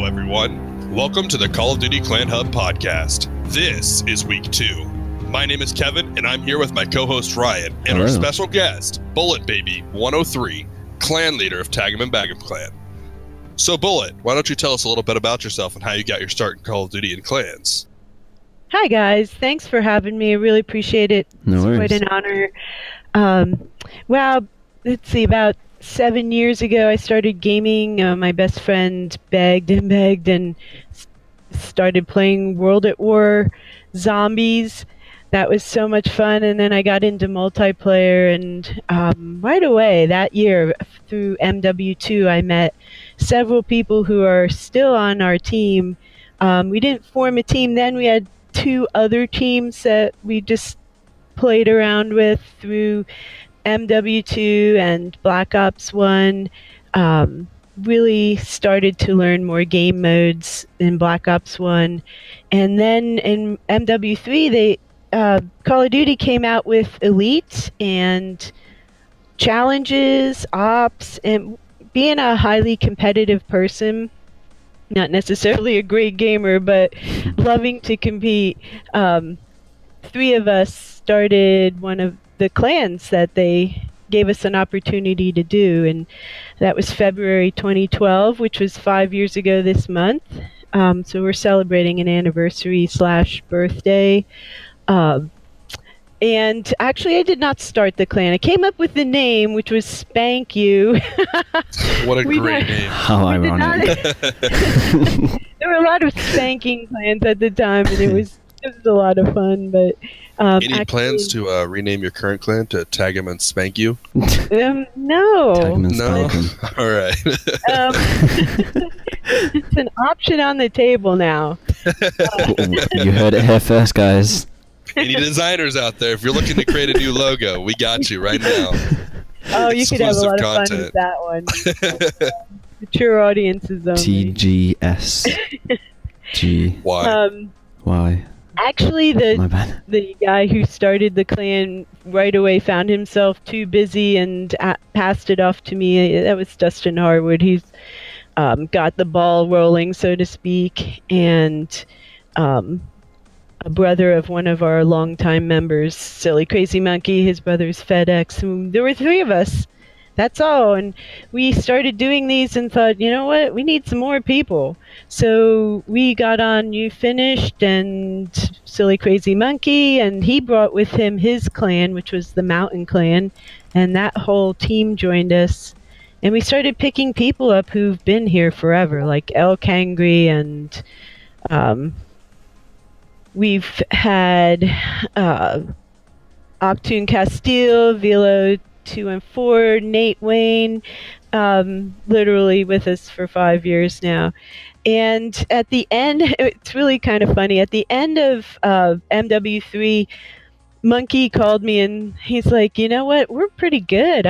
Hello, everyone. Welcome to the Call of Duty Clan Hub podcast. This is week 2. My name is Kevin, and I'm here with my co-host Ryan and Hello. our special guest, BulletBaby103, clan leader of TagMnBagM clan. So, Bullet, why don't you tell us a little bit about yourself and how you got your start in Call of Duty and clans? Hi, guys. Thanks for having me. I really appreciate it. No worries. It's quite an honor. Well, let's see, about 7 years ago, I started gaming. My best friend begged and started playing World at War Zombies. That was so much fun. And then I got into multiplayer, and right away that year through MW2, I met several people who are still on our team. We didn't form a team then. We had 2 other teams that we just played around with through MW2 and Black Ops 1. Really started to learn more game modes in Black Ops 1. And then in MW3, Call of Duty came out with Elite and challenges, ops, and being a highly competitive person, not necessarily a great gamer, but loving to compete. 3 of us started one of the clans that they gave us an opportunity to do, and that was February 2012, which was 5 years ago this month. So we're celebrating an anniversary / birthday. And actually, I did not start the clan. I came up with the name, which was Spank You. What a great name. How ironic. There were a lot of spanking clans at the time, and it was a lot of fun. But Any plans to rename your current clan to Tag 'em and Spank You? No. No? All right. It's an option on the table now. You heard it here first, guys. Any designers out there, if you're looking to create a new logo, we got you right now. Oh, you could have a lot of fun with that one. Mature audiences only. TGSG. Why? Why? Actually, My bad. the guy who started the clan right away found himself too busy and passed it off to me. That was Dustin Harwood. He's got the ball rolling, so to speak, and a brother of one of our longtime members, Silly Crazy Monkey. His brother's FedEx. And there were 3 of us. That's all. And we started doing these and thought, you know what? We need some more people. So we got on You Finished and Silly Crazy Monkey, and he brought with him his clan, which was the Mountain Clan, and that whole team joined us. And we started picking people up who've been here forever, like El Kangri, and we've had Octoon Castile, Velo 2 and 4, Nate Wayne, literally with us for 5 years now. And at the end, it's really kind of funny. At the end of MW3, Monkey called me and he's like, you know what? We're pretty good.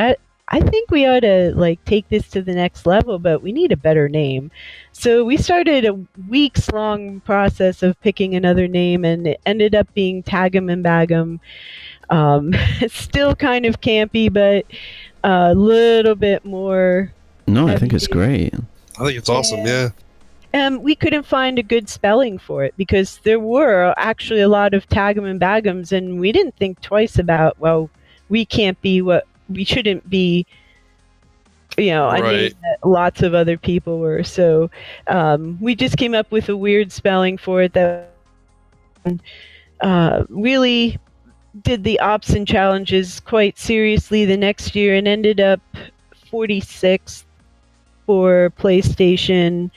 I think we ought to take this to the next level, but we need a better name. So we started a weeks-long process of picking another name, and it ended up being TagMnBagM. It's still kind of campy, but a little bit more. No, I think it's great. I think it's awesome, yeah. We couldn't find a good spelling for it because there were actually a lot of TagMnBagMs, and we didn't think twice about, well, we can't be what we shouldn't be, I Right. mean, lots of other people were. So we just came up with a weird spelling for it that really did the ops and challenges quite seriously the next year and ended up 46th for PlayStation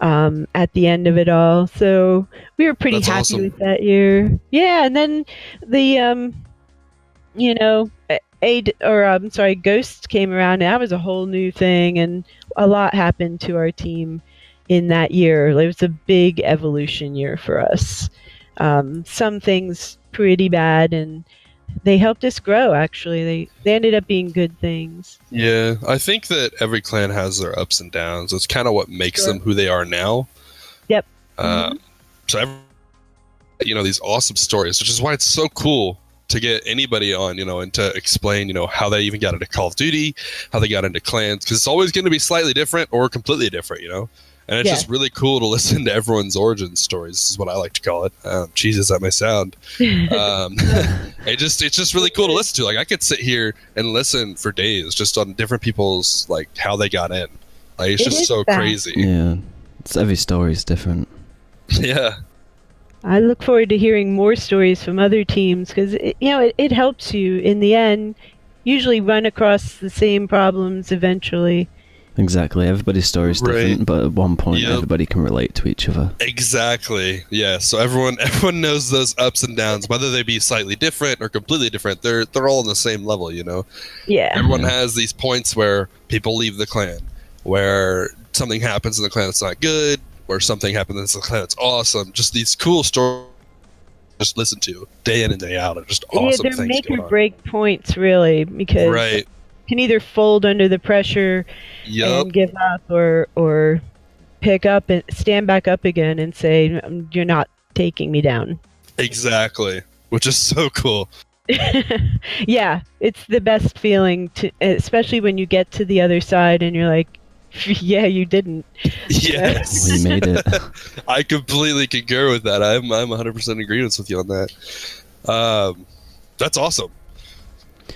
at the end of it all. So we were pretty That's happy awesome. with that year. Yeah, and then the Ghost came around, and that was a whole new thing, and a lot happened to our team in that year. It was a big evolution year for us. Some things pretty bad, and they helped us grow, actually. They ended up being good things. Yeah, I think that every clan has their ups and downs. It's kind of what makes them who they are now. Yep. So, these awesome stories, which is why it's so cool to get anybody on, and to explain, how they even got into Call of Duty, how they got into clans, because it's always going to be slightly different or completely different, And it's Yeah. just really cool to listen to everyone's origin stories, is what I like to call it. Jesus, that may sound. It's just really cool to listen to. Like, I could sit here and listen for days just on different people's, like, how they got in. Like, it's It just is so fast. crazy. Yeah. Every story is different. Yeah. I look forward to hearing more stories from other teams because it helps you in the end. Usually run across the same problems eventually. Exactly. Everybody's story is Right. different, but at one point, Yep. everybody can relate to each other. Exactly. Yeah. So everyone knows those ups and downs, whether they be slightly different or completely different. They're all on the same level, you know. Yeah. Everyone Yeah. has these points where people leave the clan, where something happens in the clan that's not good, where something happens in the clan that's awesome. Just these cool stories. Just listen to day in and day out. Are just awesome they're things make going or on. break points really because Right. you can either fold under the pressure Yup. and give up or pick up and stand back up again and say you're not taking me down. Exactly. Which is so cool. Yeah, it's the best feeling to, especially when you get to the other side and you're like, yeah, you didn't. Yes. We made it. I completely concur with that. I'm 100% in agreement with you on that. That's awesome.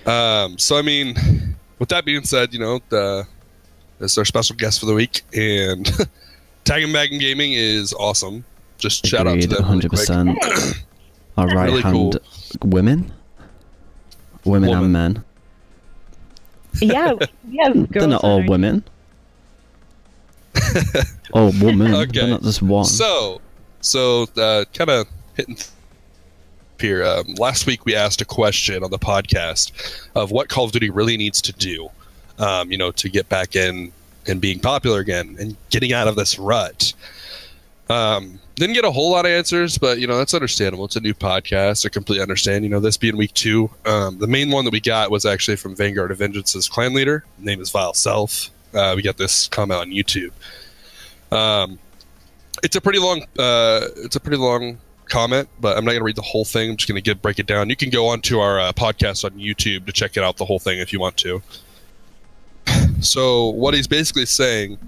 So I mean, with that being said, you know, this is our special guest for the week, and TagMnBagM Gaming is awesome. Just shout out to Agreed, them. Really quick. 100%. Our right Really hand cool. women Woman. and men. Yeah, girls. They're not all on our- women. All women. Okay. They're not just one. So kind of hitting here. Last week we asked a question on the podcast of what Call of Duty really needs to do, you know, to get back in and being popular again and getting out of this rut. Didn't get a whole lot of answers, but you know, that's understandable. It's a new podcast. I completely understand. You know, this being week 2, the main one that we got was actually from Vanguard of Vengeance's clan leader. His name is Vile Self. We got this comment on YouTube. It's a pretty long comment, but I'm not going to read the whole thing. I'm just going to break it down. You can go onto our podcast on YouTube to check it out, the whole thing, if you want to. So what he's basically saying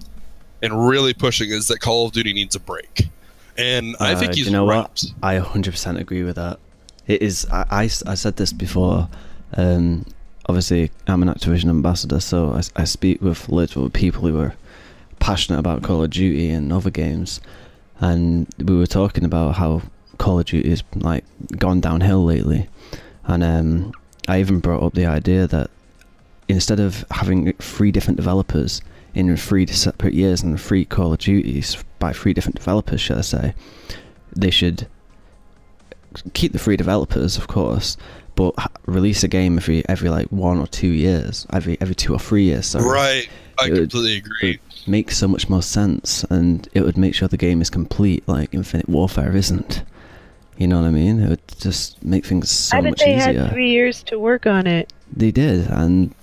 and really pushing is that Call of Duty needs a break. And I think he's do you know right. what? I 100% agree with that. It is. I said this before. Obviously, I'm an Activision ambassador, so I speak with literal people who are passionate about Call of Duty and other games, and we were talking about how Call of Duty has like gone downhill lately, and I even brought up the idea that instead of having 3 different developers in 3 separate years and 3 Call of Duties by 3 different developers, should I say, they should keep the 3 developers, of course, but release a game every like 1 or 2 years, every 2 or 3 years. Sorry. Right. I It would- completely agree. Make so much more sense, and it would make sure the game is complete, like Infinite Warfare isn't. You know what I mean? It would just make things so I bet much they easier. had 3 years to work on it. They did, and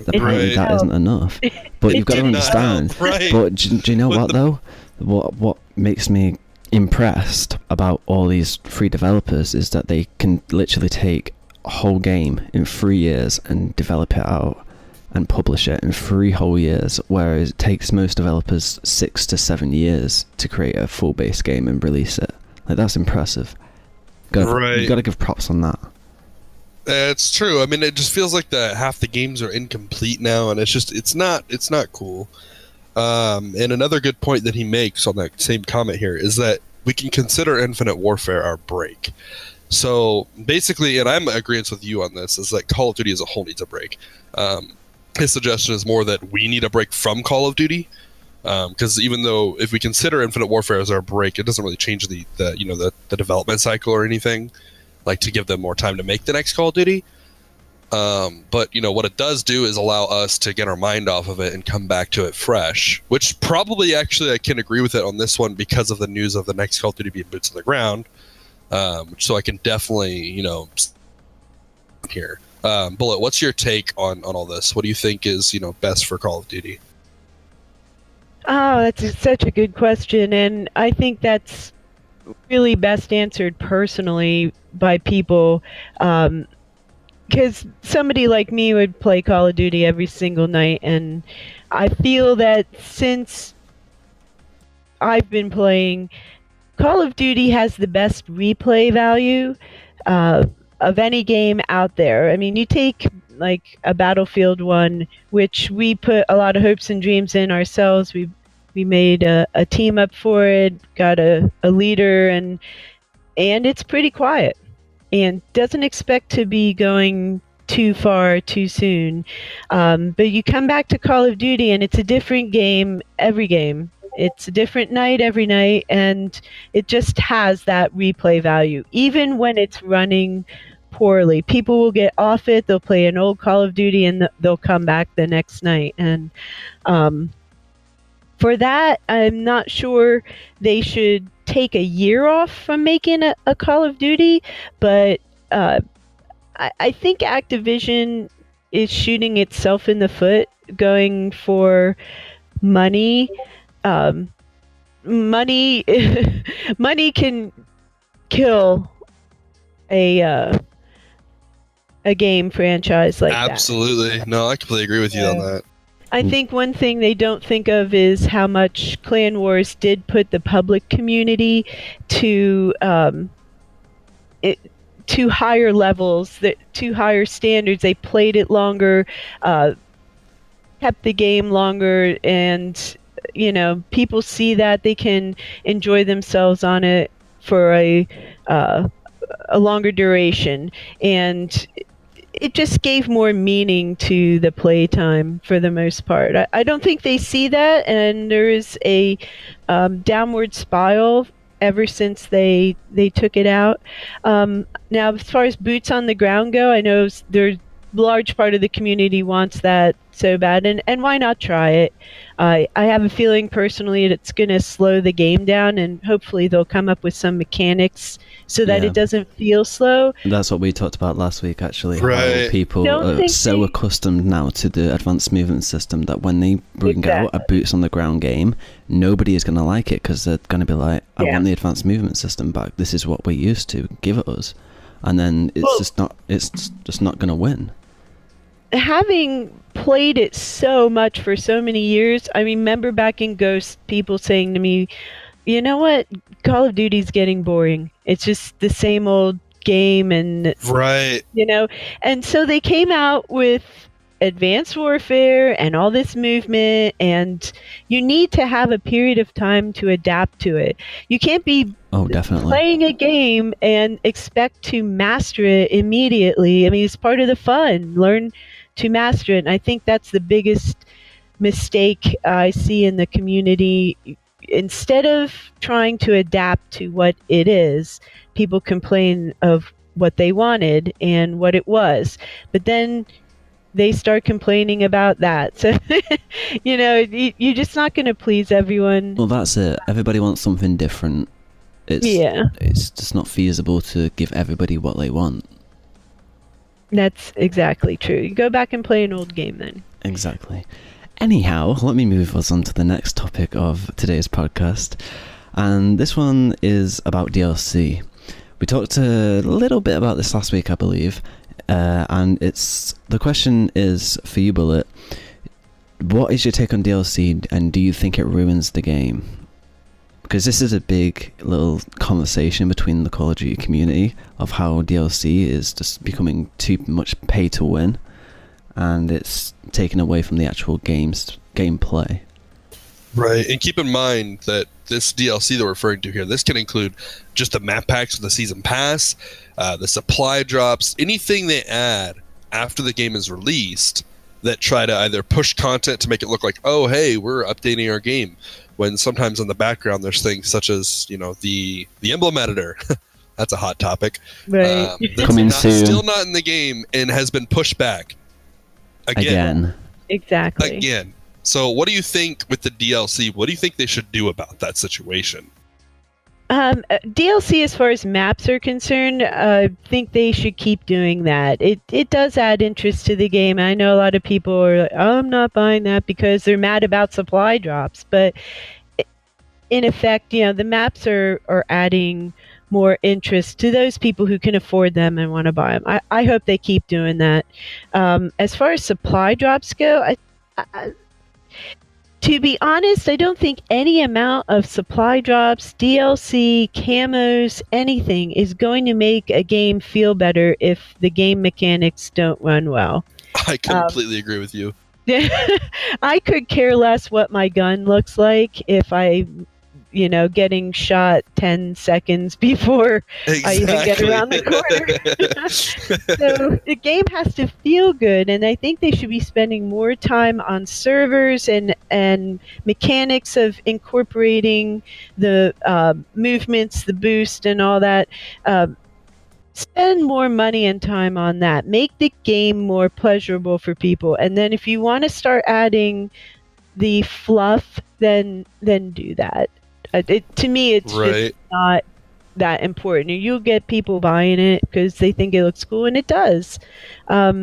apparently Right. that isn't enough. But you've got to did not understand. help, right. But do you know But what though? What makes me impressed about all these 3 developers is that they can literally take a whole game in 3 years and develop it out and publish it in 3 whole years, whereas it takes most developers 6 to 7 years to create a full base game and release it. Like, that's impressive. Right. You got to give props on that. It's true. I mean, it just feels like half the games are incomplete now, and it's not cool. And another good point that he makes on that same comment here is that we can consider Infinite Warfare our break. So basically, and I'm agreeing with you on this, is that Call of Duty as a whole needs a break. His suggestion is more that we need a break from Call of Duty, because even though if we consider Infinite Warfare as our break, it doesn't really change the development cycle or anything, like to give them more time to make the next Call of Duty. But you know what it does do is allow us to get our mind off of it and come back to it fresh, which probably actually I can agree with it on this one because of the news of the next Call of Duty being boots on the ground. So I can definitely here. Bullet, what's your take on all this? What do you think is best for Call of Duty? Oh, that's such a good question, and I think that's really best answered personally by people, because somebody like me would play Call of Duty every single night, and I feel that since I've been playing, Call of Duty has the best replay value uh, of any game out there. I mean, you take like a Battlefield 1, which we put a lot of hopes and dreams in ourselves. We made a team up for it, got a leader, and it's pretty quiet and doesn't expect to be going too far too soon. But you come back to Call of Duty and it's a different game every game. It's a different night every night, and it just has that replay value. Even when it's running poorly, people will get off it, they'll play an old Call of Duty, and they'll come back the next night. And for that, I'm not sure they should take a year off from making a Call of Duty, but I think Activision is shooting itself in the foot, going for money. Money, money can kill a game franchise like that. Absolutely. No, I completely agree with you on that. I think one thing they don't think of is how much Clan Wars did put the public community to to higher levels, to higher standards. They played it longer, kept the game longer, and people see that they can enjoy themselves on it for a longer duration, and it just gave more meaning to the playtime for the most part. I don't think they see that, and there is a downward spiral ever since they took it out. Now, as far as boots on the ground go, I know there's a large part of the community wants that so bad, and why not try it? I have a feeling personally it's going to slow the game down, and hopefully they'll come up with some mechanics so that it doesn't feel slow. That's what we talked about last week, actually. Right. How people are so accustomed now to the advanced movement system that when they bring out a boots on the ground game, nobody is going to like it because they're going to be like, I want the advanced movement system back. This is what we're used to. Give it us. And then it's just not going to win. Having played it so much for so many years, I remember back in Ghost, people saying to me, you know what, Call of Duty's getting boring. It's just the same old game, and right, and so they came out with Advanced Warfare and all this movement, and you need to have a period of time to adapt to it. You can't be playing a game and expect to master it immediately. I mean, it's part of the fun. Learn to master it. And I think that's the biggest mistake I see in the community. Instead of trying to adapt to what it is, people complain of what they wanted and what it was. But then they start complaining about that. So, you're just not going to please everyone. Well, that's it. Everybody wants something different. It's just not feasible to give everybody what they want. That's exactly true. You go back and play an old game then. Exactly. Anyhow, let me move us on to the next topic of today's podcast. And this one is about DLC. We talked a little bit about this last week, I believe. And the question is for you, Bullet. What is your take on DLC, and do you think it ruins the game? Because this is a big little conversation between the Call of Duty community of how DLC is just becoming too much pay to win, and it's taken away from the actual gameplay. Right, and keep in mind that this DLC that we're referring to here, this can include just the map packs with the season pass, the supply drops, anything they add after the game is released that try to either push content to make it look like, oh, hey, we're updating our game, when sometimes in the background there's things such as, the emblem editor. That's a hot topic. Right. Coming soon. Still not in the game and has been pushed back. Again. Exactly. Again. So what do you think with the DLC? What do you think they should do about that situation? DLC, as far as maps are concerned, I think they should keep doing that. It does add interest to the game. I know a lot of people are like, oh, I'm not buying that because they're mad about supply drops. But in effect, the maps are adding more interest to those people who can afford them and want to buy them. I hope they keep doing that. As far as supply drops go, To be honest, I don't think any amount of supply drops, DLC, camos, anything is going to make a game feel better if the game mechanics don't run well. I completely agree with you. I could care less what my gun looks like if getting shot 10 seconds before I even get around the corner. So the game has to feel good, and I think they should be spending more time on servers and mechanics of incorporating the movements, the boost, and all that. Spend more money and time on that. Make the game more pleasurable for people. And then if you want to start adding the fluff, then do that. To me, it's just not that important. You'll get people buying it because they think it looks cool, and it does. Now,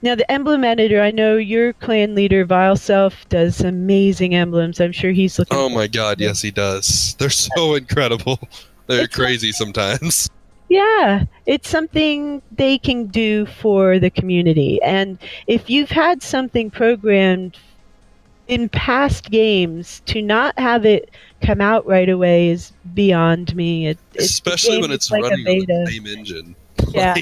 the emblem editor, I know your clan leader, Vile Self, does amazing emblems. I'm sure he's looking. Oh my God, yes, he does. They're so incredible. They're crazy sometimes. Yeah, it's something they can do for the community. And if you've had something programmed in past games, to not have it come out right away is beyond me. Especially when it's like running on the same engine. Yeah.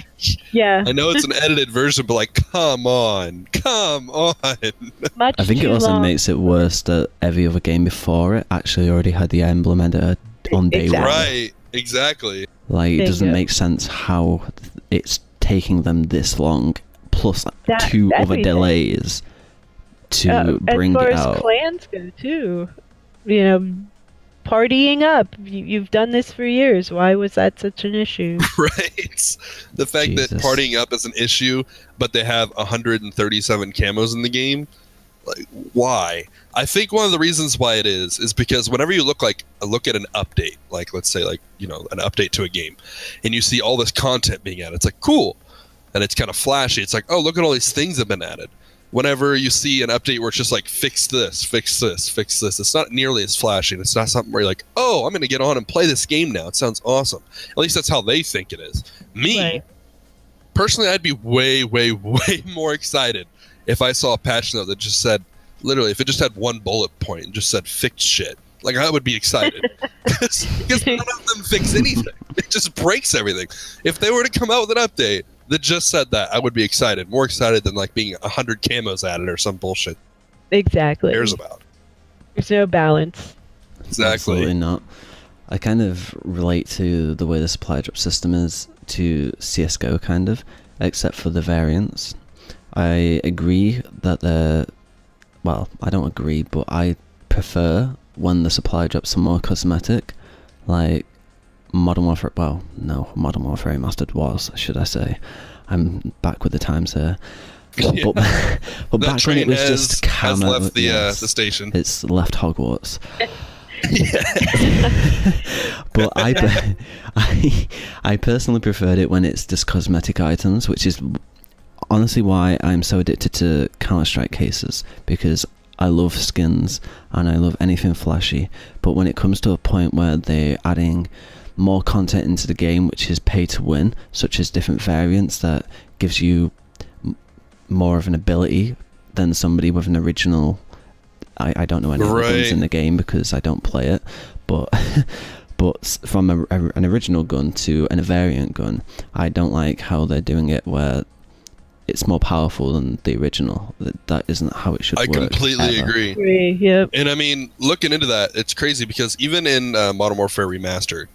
Yeah. I know it's an edited version, but like, come on. I think it also makes it worse that every other game before it actually already had the emblem editor on day one. Right, exactly. Like, it doesn't make sense how it's taking them this long, plus two other delays to bring it out. As far as clans go, too. Partying up. You've done this for years. Why was that such an issue? Right. The fact that partying up is an issue, but they have 137 camos in the game. Like, why? I think one of the reasons why it is because whenever you look at an update, like let's say an update to a game, and you see all this content being added, it's like cool, and it's kind of flashy. It's like, oh, look at all these things that have been added. Whenever you see an update where it's just like fix this, it's not nearly as flashy. And it's not something where you're like, oh, I'm going to get on and play this game now. It sounds awesome. At least that's how they think it is. Me, personally, I'd be way, way, way more excited if I saw a patch note that just said, literally, if it just had one bullet point and just said fix shit. Like, I would be excited. Because none of them fix anything. It just breaks everything. If they were to come out with an update that just said that, I would be excited. More excited than like being 100 camos added or some bullshit. Exactly. Who cares about? There's no balance. Exactly. Absolutely not. I kind of relate to the way the supply drop system is to CSGO, kind of, except for the variants. I agree that I don't agree, but I prefer when the supply drops are more cosmetic, like Modern Warfare, Modern Warfare Remastered was, should I say. I'm back with the times here. But back when it was just has left the station. It's left Hogwarts. But I personally preferred it when it's just cosmetic items, which is honestly why I'm so addicted to Counter-Strike cases, because I love skins and I love anything flashy. But when it comes to a point where they're adding more content into the game, which is pay to win, such as different variants that gives you more of an ability than somebody with an original. I don't know any other guns in the game because I don't play it, but from an original gun to a variant gun, I don't like how they're doing it where it's more powerful than the original. That isn't how it should work. I completely agree. Yep. And I mean, looking into that, it's crazy because even in Modern Warfare Remastered,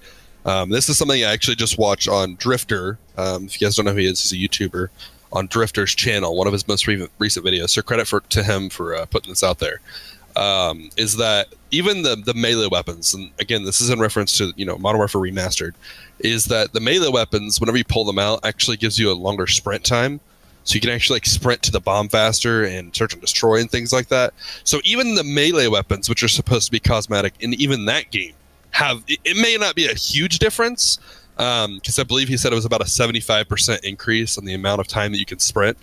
this is something I actually just watched on Drifter. If you guys don't know who he is, he's a YouTuber on Drifter's channel, one of his most recent videos. So credit to him for putting this out there. Is that even the melee weapons, and again, this is in reference to Modern Warfare Remastered, is that the melee weapons, whenever you pull them out, actually gives you a longer sprint time. So you can actually sprint to the bomb faster and search and destroy and things like that. So even the melee weapons, which are supposed to be cosmetic, in even that game, it may not be a huge difference, because I believe he said it was about a 75% increase on the amount of time that you can sprint.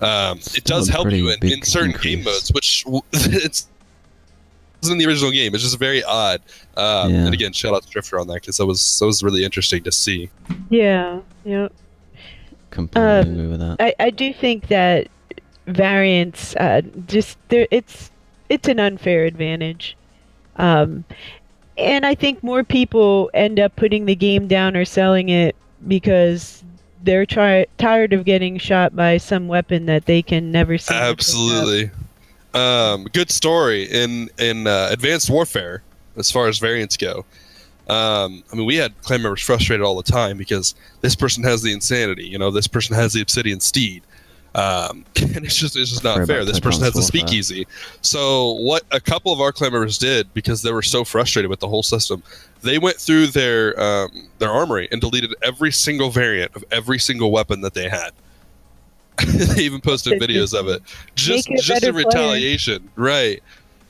It does help you in certain game modes, which it's in the original game. It's just very odd. And again, shout out to Drifter on that, because that was really interesting to see. Yeah. Yep. Completely agree with that. I do think that variants it's it's an unfair advantage. Um, and I think more people end up putting the game down or selling it because they're tired of getting shot by some weapon that they can never seem to pick up. Absolutely. Good story in Advanced Warfare as far as variants go. I mean, we had clan members frustrated all the time because this person has the Insanity, you know, this person has the Obsidian Steed. And it's just not fair. This person has the Speakeasy. So what a couple of our clan members did, because they were so frustrated with the whole system, they went through their armory and deleted every single variant of every single weapon that they had. They even posted videos of it, just in retaliation, right?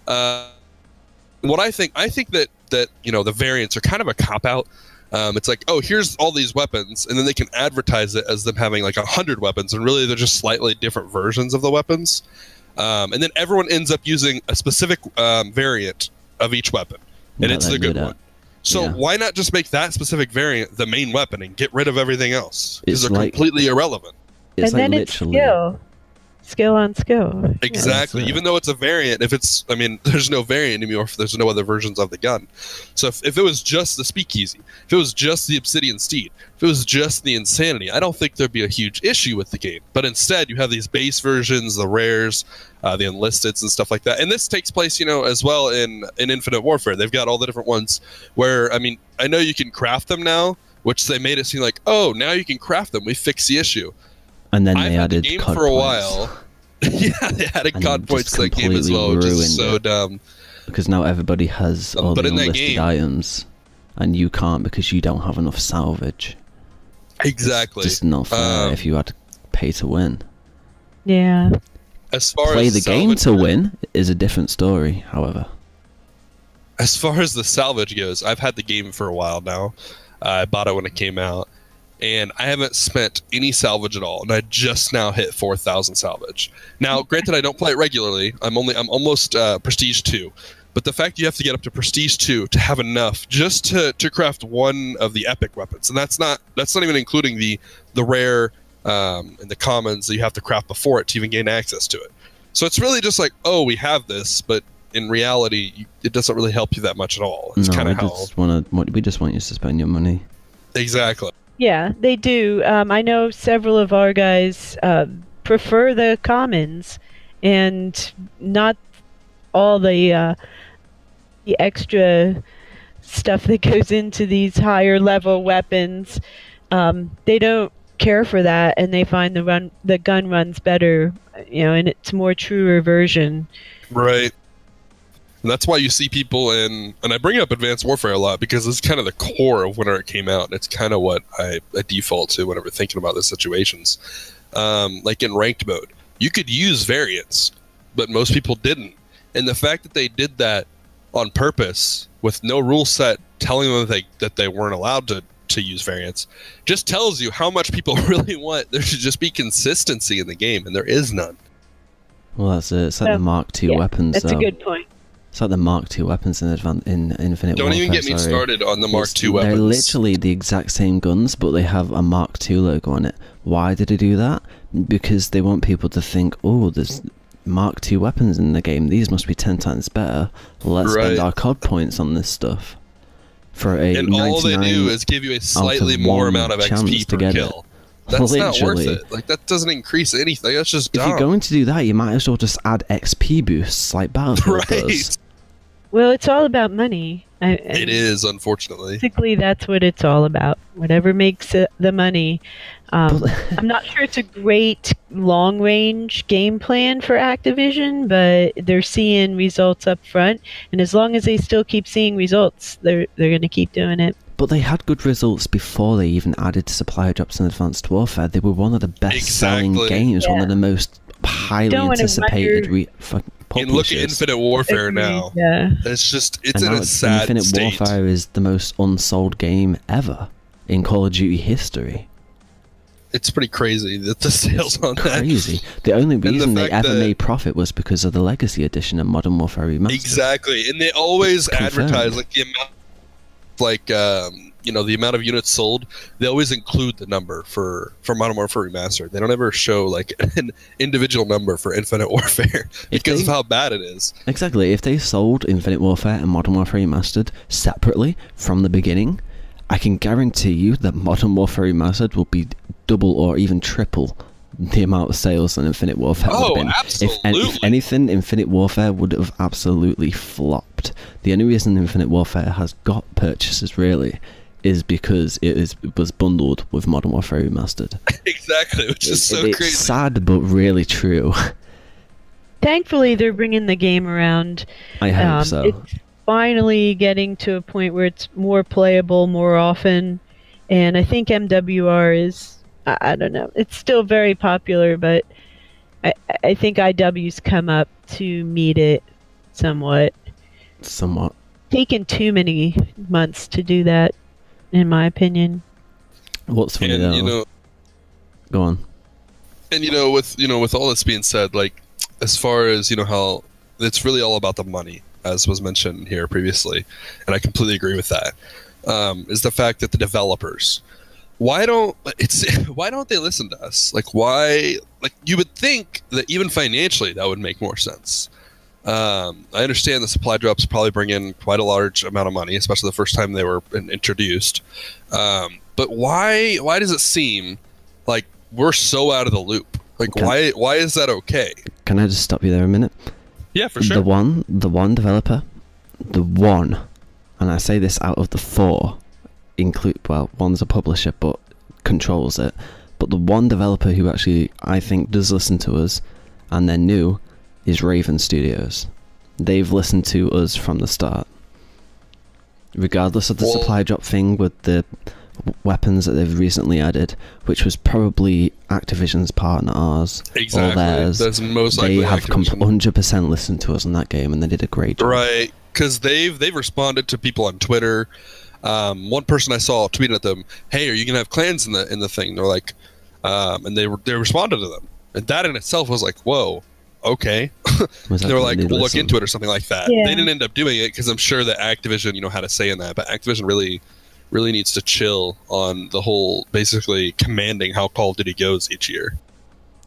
What I think that you know, the variants are kind of a cop out. It's like, oh, here's all these weapons, and then they can advertise it as them having like 100 weapons, and really they're just slightly different versions of the weapons. And then everyone ends up using a specific variant of each weapon, and it's the good one. So why not just make that specific variant the main weapon and get rid of everything else? Because they're completely irrelevant. It's and then it's skill on skill. Exactly. Even though it's a variant, I mean, there's no variant anymore if there's no other versions of the gun. So if it was just the Speakeasy, if it was just the Obsidian Steed, if it was just the Insanity, I don't think there'd be a huge issue with the game. But instead, you have these base versions, the rares, the enlisteds and stuff like that. And this takes place, you know, as well in Infinite Warfare. They've got all the different ones where, I mean, I know you can craft them now, which they made it seem like, oh, now you can craft them. We fixed the issue. And then they added the game COD for a points. While. Yeah, they added COD points to that game as well, which is so dumb. Because now everybody has all the unlisted items, and you can't because you don't have enough salvage. Exactly. It's just not fair if you had to pay to win. Yeah. As far Play as the game to win is a different story, however. As far as the salvage goes, I've had the game for a while now. I bought it when it came out. And I haven't spent any salvage at all, and I just now hit 4,000 salvage. Now, granted, I don't play it regularly. I'm almost Prestige 2, but the fact you have to get up to Prestige 2 to have enough just to craft one of the epic weapons, and that's not even including the rare and the commons that you have to craft before it to even gain access to it. So it's really just like, oh, we have this, but in reality, it doesn't really help you that much at all. It's kind of how we just want you to spend your money. Exactly. Yeah, they do. I know several of our guys prefer the commons and not all the extra stuff that goes into these higher level weapons. They don't care for that, and they find the gun runs better, you know, and it's more truer version. Right. And that's why you see people and I bring up Advanced Warfare a lot because it's kind of the core of whenever it came out. And it's kind of what I default to whenever thinking about the situations. Like in ranked mode, you could use variants, but most people didn't. And the fact that they did that on purpose with no rule set telling them that they weren't allowed to use variants just tells you how much people really want there should just be consistency in the game, and there is none. Well, that's it. It's like the Mark II weapons. That's a good point. It's like the Mark II weapons in Infinite Warfare. Don't even get me started on the Mark II weapons. They're literally the exact same guns, but they have a Mark II logo on it. Why did they do that? Because they want people to think, oh, there's Mark II weapons in the game. These must be 10 times better. Let's spend our COD points on this stuff. And all they do is give you a slightly more amount of XP per kill. That's not worth it. Like, that doesn't increase anything. That's just dumb. If you're going to do that, you might as well just add XP boosts like Battlefield does. Well, it's all about money. It is, unfortunately. Basically, that's what it's all about. Whatever makes the money. I'm not sure it's a great long-range game plan for Activision, but they're seeing results up front, and as long as they still keep seeing results, they're going to keep doing it. But they had good results before they even added supply drops in Advanced Warfare. They were one of the best-selling games, one of the most highly anticipated and look at Infinite Warfare now. Yeah. It's in a sad Infinite state. Warfare is the most unsold game ever in Call of Duty history. It's pretty crazy that the sales on that. Crazy. The only reason they ever made profit was because of the Legacy Edition and Modern Warfare Remastered. Exactly, and they always advertise like the amount like the amount of units sold, they always include the number for Modern Warfare Remastered. They don't ever show like an individual number for Infinite Warfare because of how bad it is. Exactly. If they sold Infinite Warfare and Modern Warfare Remastered separately from the beginning, I can guarantee you that Modern Warfare Remastered will be double or even triple the amount of sales than Infinite Warfare would have been. Absolutely. If anything, Infinite Warfare would have absolutely flopped. The only reason Infinite Warfare has got purchases, really, is because it was bundled with Modern Warfare Remastered. Exactly, which is so it's crazy. Sad, but really true. Thankfully, they're bringing the game around. I hope so. It's finally getting to a point where it's more playable more often, and I think MWR is, I don't know, it's still very popular, but I think IW's come up to meet it somewhat. Taken too many months to do that, in my opinion. What's funny And though? Go on. And with all this being said, like as far as how it's really all about the money, as was mentioned here previously, and I completely agree with that. Is the fact that the developers, why don't they listen to us? Like why? Like you would think that even financially that would make more sense. I understand the supply drops probably bring in quite a large amount of money, especially the first time they were introduced. But why does it seem like we're so out of the loop? Like why is that okay? Can I just stop you there a minute? Yeah, for sure. The one developer, and I say this out of the four, one's a publisher but controls it, but the one developer who actually I think does listen to us, and they're new, is Raven Studios. They've listened to us from the start. Regardless of the supply drop thing with the weapons that they've recently added, which was probably Activision's part and ours, exactly. or theirs. That's most likely they have Activision. 100% listened to us on that game, and they did a great job. Right, because they've responded to people on Twitter. One person I saw tweeted at them, "Hey, are you gonna have clans in the thing?" They're like, and they responded to them, and that in itself was like, whoa, okay. They were like, we'll look into it or something like that. Yeah. They didn't end up doing it because I'm sure that Activision, had a say in that, but Activision really needs to chill on the whole basically commanding how Call of Duty goes each year.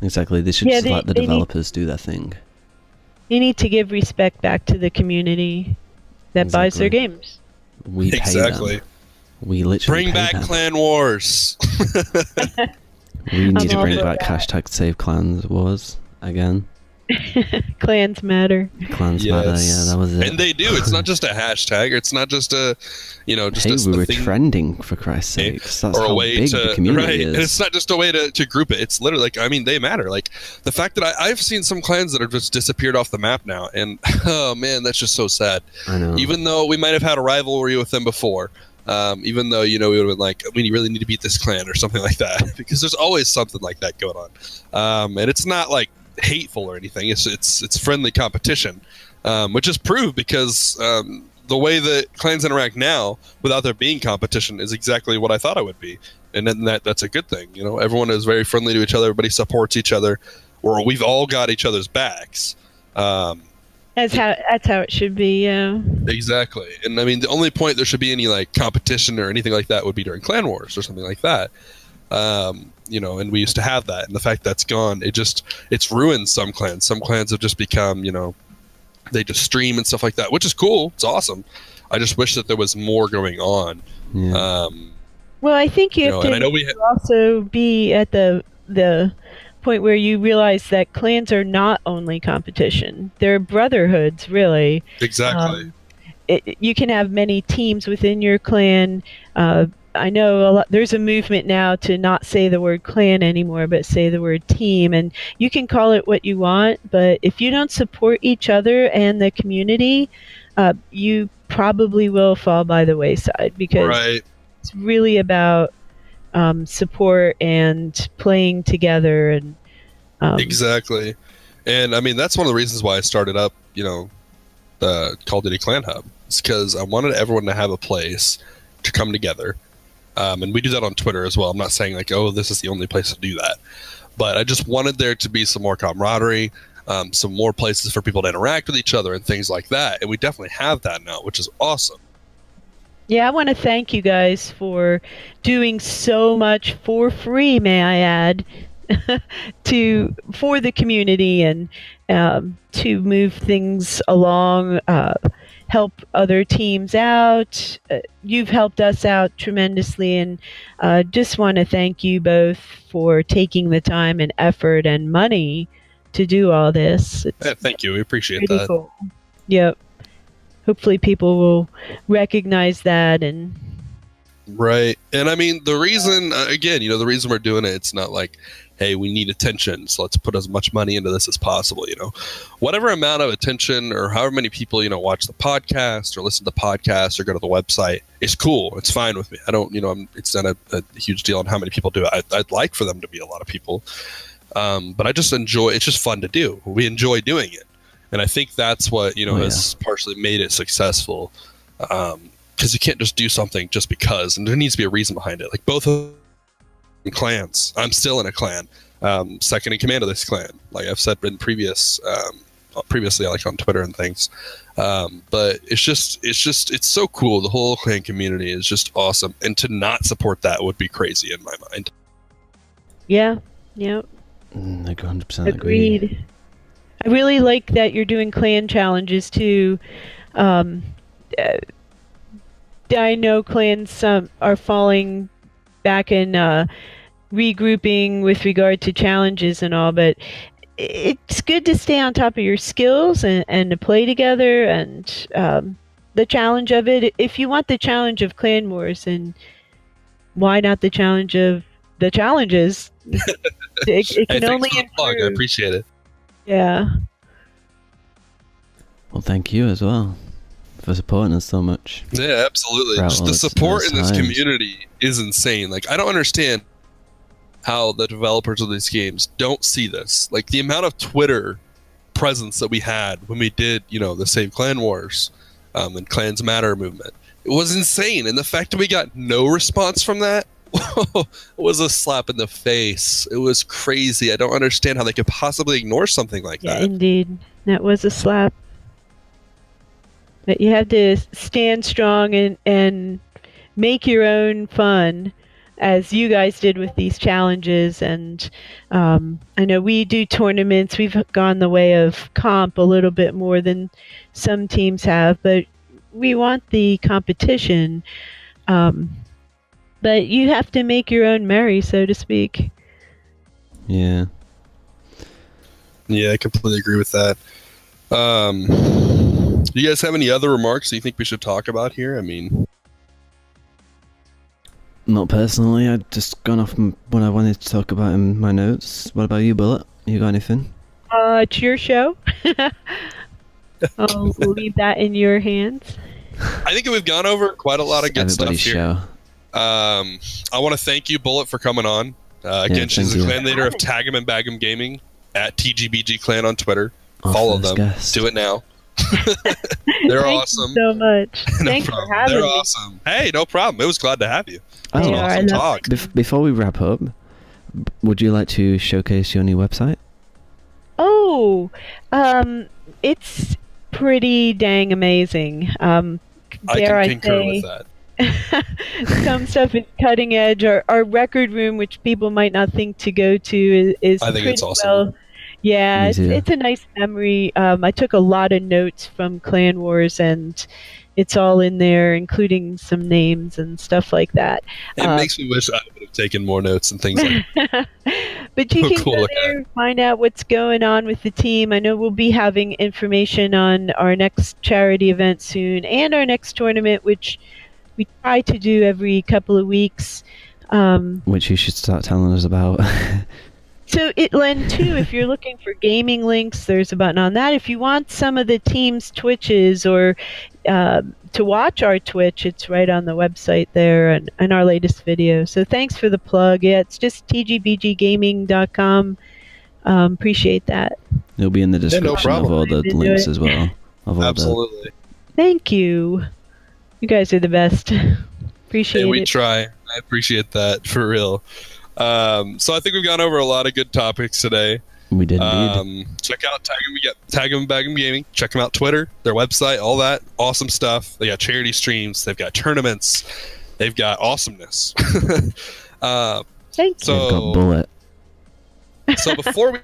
Exactly. They should just let the developers do their thing. You need to give respect back to the community that buys their games. We pay them. We literally bring back them. Clan Wars. We need to bring back hashtag Save Clans Wars again. Clans matter. Clans matter, yeah, that was it. And they do. It's not just a hashtag. It's not just a, just we were thing. trending, for Christ's sakes. That's or a how way big to, the community right. is. And it's not just a way to group it. It's literally they matter. Like the fact that I've seen some clans that have just disappeared off the map now, and oh man, that's just so sad. I know. Even though we might have had a rivalry with them before, even though we would have been like, we really need to beat this clan or something like that, because there's always something like that going on, and it's not like hateful or anything. It's friendly competition, which is proved because the way that clans interact now without there being competition is exactly what I thought it would be, and then that's a good thing. Everyone is very friendly to each other. Everybody supports each other, or we've all got each other's backs. That's how it should be. Yeah. Exactly. And I mean, the only point there should be any like competition or anything like that would be during Clan Wars or something like that. And we used to have that, and the fact that's gone, it's ruined some clans. Some clans have just become, they just stream and stuff like that, which is cool. It's awesome. I just wish that there was more going on. Yeah. Well, I think you have to also be at the point where you realize that clans are not only competition; they're brotherhoods, really. Exactly. You can have many teams within your clan. I know there's a movement now to not say the word clan anymore, but say the word team. And you can call it what you want, but if you don't support each other and the community, you probably will fall by the wayside, because it's really about support and playing together. And exactly. And I mean, that's one of the reasons why I started up, the Call of Duty Clan Hub. It's because I wanted everyone to have a place to come together. And we do that on Twitter as well. I'm not saying like, oh, this is the only place to do that, but I just wanted there to be some more camaraderie, some more places for people to interact with each other and things like that. And we definitely have that now, which is awesome. Yeah, I want to thank you guys for doing so much for free, may I add, for the community and to move things along, help other teams out. You've helped us out tremendously, and just want to thank you both for taking the time and effort and money to do all this. It's Yeah, thank you. We appreciate pretty that. cool. Yep. Hopefully, people will recognize that and Right. And I mean, the reason, again, the reason we're doing it, it's not like, hey, we need attention, so let's put as much money into this as possible. Whatever amount of attention or however many people, watch the podcast or listen to the podcast or go to the website, it's cool. It's fine with me. I don't, it's not a huge deal on how many people do it. I'd like for them to be a lot of people. But I just enjoy, it's just fun to do. We enjoy doing it. And I think that's what, has partially made it successful. Because you can't just do something just because, and there needs to be a reason behind it. Like both of clans, I'm still in a clan, second in command of this clan. Like I've said in previously, like on Twitter and things. But it's so cool. The whole clan community is just awesome, and to not support that would be crazy in my mind. yeah, yep. I 100% agree. Agreed. I really like that you're doing clan challenges too. Um, I know clans are falling back in regrouping with regard to challenges and all, but it's good to stay on top of your skills and to play together and the challenge of it. If you want the challenge of Clan Wars, and why not the challenge of the challenges? It can only improve. Plug. I appreciate it. Yeah. Well, thank you as well for supporting us so much. Yeah, absolutely. Just the support in this community is insane. Like, I don't understand how the developers of these games don't see this. Like, the amount of Twitter presence that we had when we did, the Save Clan Wars and Clans Matter movement, it was insane. And the fact that we got no response from that was a slap in the face. It was crazy. I don't understand how they could possibly ignore something like that. Yeah, indeed. That was a slap. But you have to stand strong and make your own fun, as you guys did with these challenges. And I know we do tournaments. We've gone the way of comp a little bit more than some teams have, but we want the competition. But you have to make your own merry, so to speak. Yeah. Yeah, I completely agree with that. Do you guys have any other remarks that you think we should talk about here? I mean, not personally. I'd just gone off what I wanted to talk about in my notes. What about you, Bullet? You got anything? It's your show. I'll leave that in your hands. I think we've gone over quite a lot of good stuff here. Show. I want to thank you, Bullet, for coming on. Again, she's the clan leader of TagMnBagM Gaming at TGBG Clan on Twitter. Follow them. Guest. Do it now. They're awesome. Thank you so much. No Thanks problem. for having They're me. Awesome. Hey, no problem. It was glad to have you. Oh, awesome talk. Before we wrap up, would you like to showcase your new website? Oh, it's pretty dang amazing. I can concur with that. Some stuff is cutting edge. Our record room, which people might not think to go to, is I think it's awesome. Well, yeah, it's a nice memory. I took a lot of notes from Clan Wars, and it's all in there, including some names and stuff like that. It makes me wish I would have taken more notes and things like that. But you can go there and find out what's going on with the team. I know we'll be having information on our next charity event soon and our next tournament, which we try to do every couple of weeks. Which you should start telling us about. So Len, too, if you're looking for gaming links, there's a button on that. If you want some of the team's Twitches or to watch our Twitch, it's right on the website there and our latest video. So thanks for the plug. Yeah, it's just tgbggaming.com. Appreciate that. It'll be in the description of all the links as well. Absolutely. Thank you. You guys are the best. Appreciate it. We try. I appreciate that, for real. So I think we've gone over a lot of good topics today. We did indeed. Check out TagMnBagM Gaming. Check them out Twitter, their website, all that awesome stuff. They got charity streams. They've got tournaments. They've got awesomeness. Thank They've got Bullet. So before we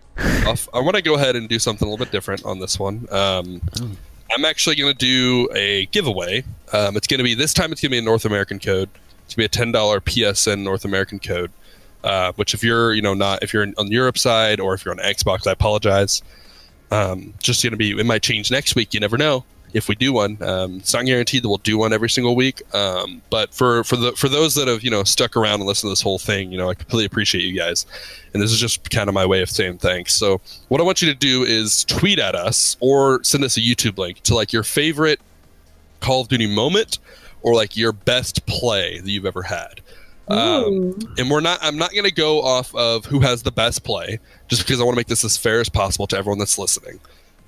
off, I want to go ahead and do something a little bit different on this one. I'm actually going to do a giveaway. It's going to be this time. It's going to be a North American code. It's going to be a $10 PSN North American code. Which if you're if you're on Europe side or if you're on Xbox, I apologize. Just going to be, it might change next week. You never know if we do one. It's not guaranteed that we'll do one every single week. But for those that have stuck around and listened to this whole thing, I completely appreciate you guys. And this is just kind of my way of saying thanks. So what I want you to do is tweet at us or send us a YouTube link to like your favorite Call of Duty moment or like your best play that you've ever had. And I'm not going to go off of who has the best play, just because I want to make this as fair as possible to everyone that's listening.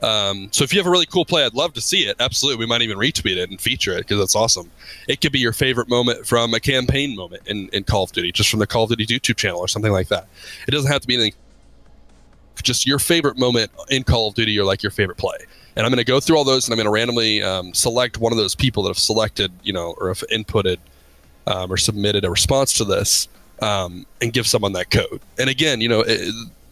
So if you have a really cool play, I'd love to see it. Absolutely. We might even retweet it and feature it because that's awesome. It could be your favorite moment from a campaign moment in Call of Duty, just from the Call of Duty YouTube channel or something like that. It doesn't have to be anything, just your favorite moment in Call of Duty or like your favorite play. And I'm going to go through all those and I'm going to randomly select one of those people that have selected, or have inputted or submitted a response to this and give someone that code. And again,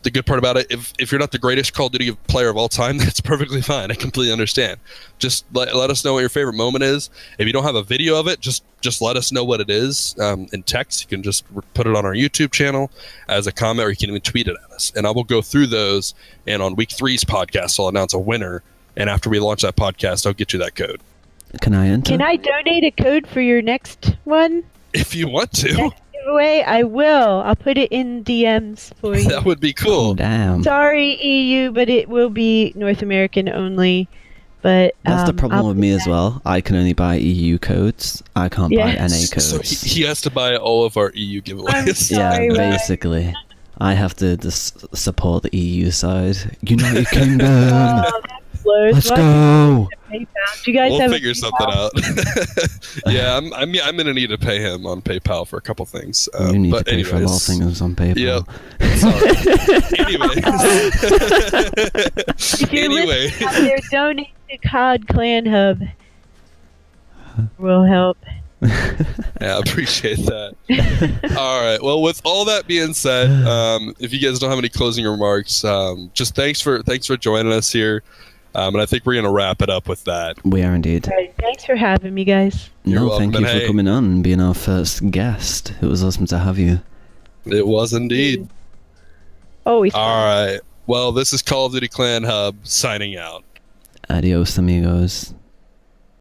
the good part about it, if you're not the greatest Call of Duty player of all time, that's perfectly fine. I completely understand. Just let us know what your favorite moment is. If you don't have a video of it, just let us know what it is in text. You can just put it on our YouTube channel as a comment, or you can even tweet it at us. And I will go through those, and on week 3's podcast, I'll announce a winner. And after we launch that podcast, I'll get you that code. Can I enter? Can I donate a code for your next one? If you want to. Next giveaway, I will. I'll put it in DMs for you. That would be cool. Oh, damn. Sorry, EU, but it will be North American only. But that's the problem with me as well. I can only buy EU codes. I can't buy NA codes. So he has to buy all of our EU giveaways. I'm sorry, yeah, basically. I have to just support the EU side. United Kingdom. Let's go. Do you guys we'll have figure something out. Yeah, I'm gonna need to pay him on PayPal for a couple things. You need but to pay for a lot of things on PayPal. Yep. Anyway. If you're there, donate to COD Clan Hub. Will help. Yeah, I appreciate that. All right. Well, with all that being said, if you guys don't have any closing remarks, just thanks for joining us here. And I think we're going to wrap it up with that. We are indeed. All right, thanks for having me, guys. You're welcome. Thank you for coming on and being our first guest. It was awesome to have you. It was indeed. Always. All right. Well, this is Call of Duty Clan Hub signing out. Adios, amigos.